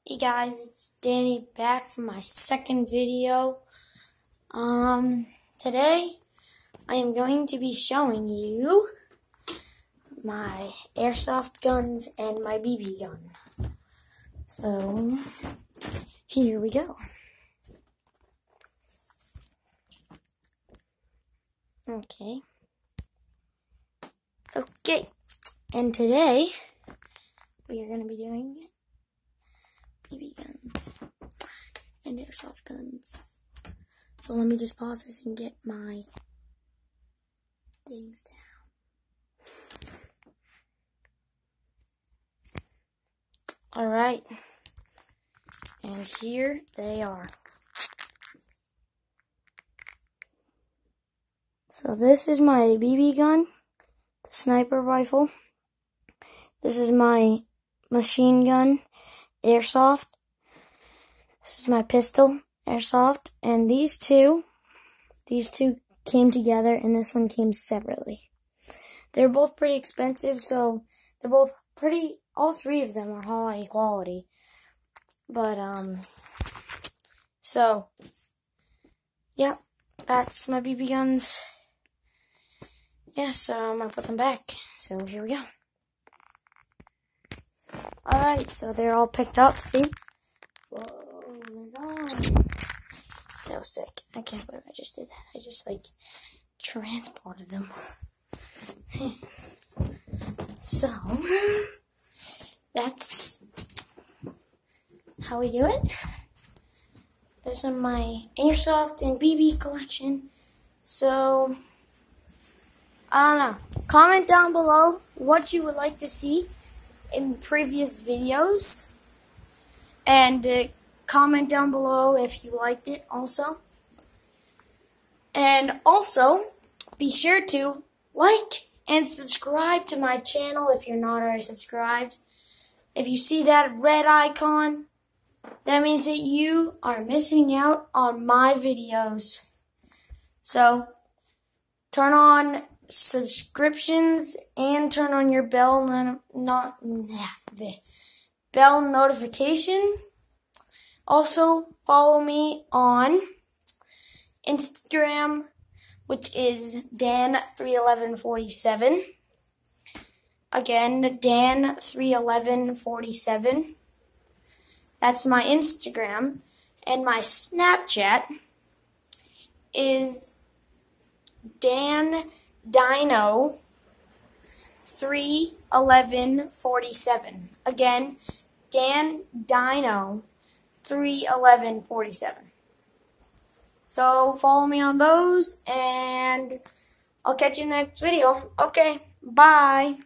Hey guys, it's Danny back for my second video. Today I am going to be showing you my airsoft guns and my BB gun. So, here we go. Okay, and today we are going to be doing BB guns and airsoft guns. So let me just pause this and get my things down. Alright, and here they are. So this is my BB gun, the sniper rifle. This is my machine gun, airsoft. This is my pistol, airsoft, and these two came together, and this one came separately. They're both pretty expensive, so they're both pretty. All three of them are high quality, but so yeah, that's my BB guns. Yeah, so I'm gonna put them back. So here we go. Alright, so they're all picked up, see? Whoa, that was sick. I can't believe I just did that. I just, transported them. So, that's how we do it. Those are my airsoft and BB collection. So, I don't know. Comment down below what you would like to see in previous videos, and comment down below if you liked it also. And also, be sure to like and subscribe to my channel if you're not already subscribed. If you see that red icon, that means that you are missing out on my videos. So, turn on subscriptions and turn on your bell notification. Also, follow me on Instagram, which is Dan31147. Again, Dan31147. That's my Instagram. And my Snapchat is DanDino31147. Again, DanDino31147. So follow me on those, and I'll catch you in the next video. Okay, bye.